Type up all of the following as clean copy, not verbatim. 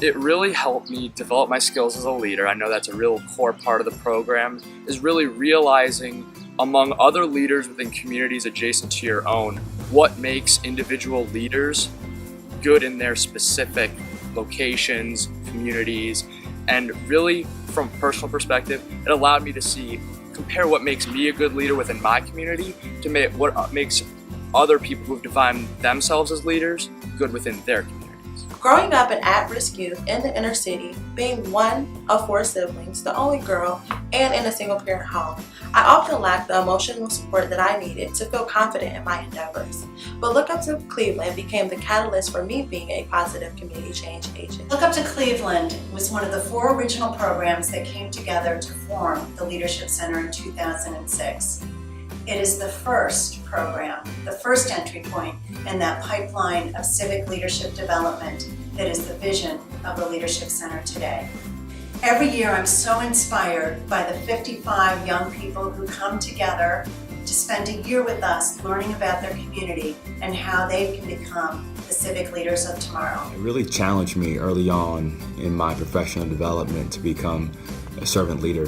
It really helped me develop my skills as a leader. I know that's a real core part of the program, is really realizing among other leaders within communities adjacent to your own, what makes individual leaders good in their specific locations, communities, and really from a personal perspective, it allowed me to compare what makes me a good leader within my community to what makes other people who've defined themselves as leaders good within their communities. Growing up an at-risk youth in the inner city, being one of 4 siblings, the only girl, and in a single-parent home, I often lacked the emotional support that I needed to feel confident in my endeavors. But Look Up to Cleveland became the catalyst for me being a positive community change agent. Look Up to Cleveland was one of the 4 original programs that came together to form the Leadership Center in 2006. It is the first program, the first entry point in that pipeline of civic leadership development that is the vision of the Leadership Center today. Every year I'm so inspired by the 55 young people who come together to spend a year with us learning about their community and how they can become the civic leaders of tomorrow. It really challenged me early on in my professional development to become a servant leader.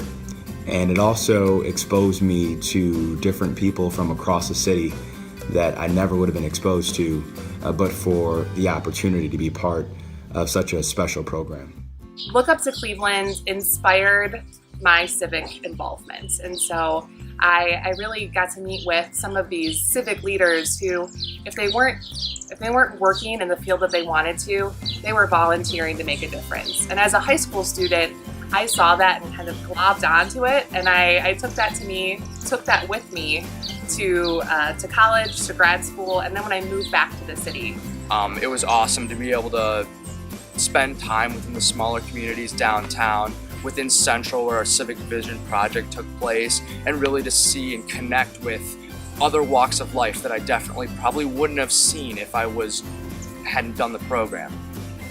And it also exposed me to different people from across the city that I never would have been exposed to, but for the opportunity to be part of such a special program. Look Up to Cleveland inspired my civic involvement. And so I really got to meet with some of these civic leaders who, if they weren't working in the field that they wanted to, they were volunteering to make a difference. And as a high school student, I saw that and kind of globbed onto it, and I took that with me to college, to grad school, and then when I moved back to the city. It was awesome to be able to spend time within the smaller communities downtown, within Central where our Civic Vision project took place, and really to see and connect with other walks of life that I definitely probably wouldn't have seen if I hadn't done the program.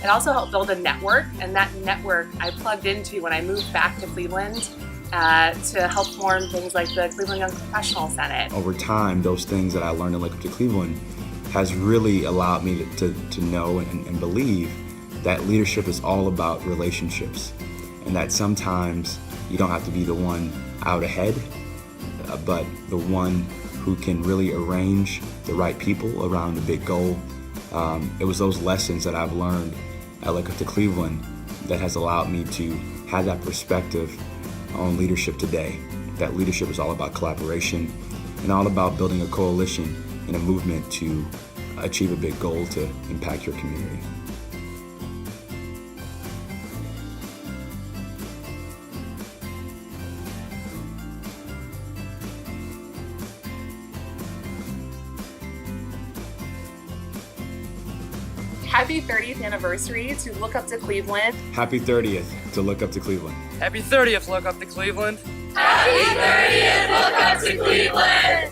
It also helped build a network, and that network I plugged into when I moved back to Cleveland to help form things like the Cleveland Young Professional Senate. Over time, those things that I learned in Look Up to Cleveland has really allowed me to know and believe that leadership is all about relationships, and that sometimes you don't have to be the one out ahead, but the one who can really arrange the right people around a big goal. It was those lessons that I've learned at Look Up to Cleveland that has allowed me to have that perspective on leadership today. That leadership is all about collaboration and all about building a coalition and a movement to achieve a big goal to impact your community. Happy 30th anniversary to Look Up to Cleveland. Happy 30th to Look Up to Cleveland. Happy 30th, Look Up to Cleveland. Happy 30th, Look Up to Cleveland.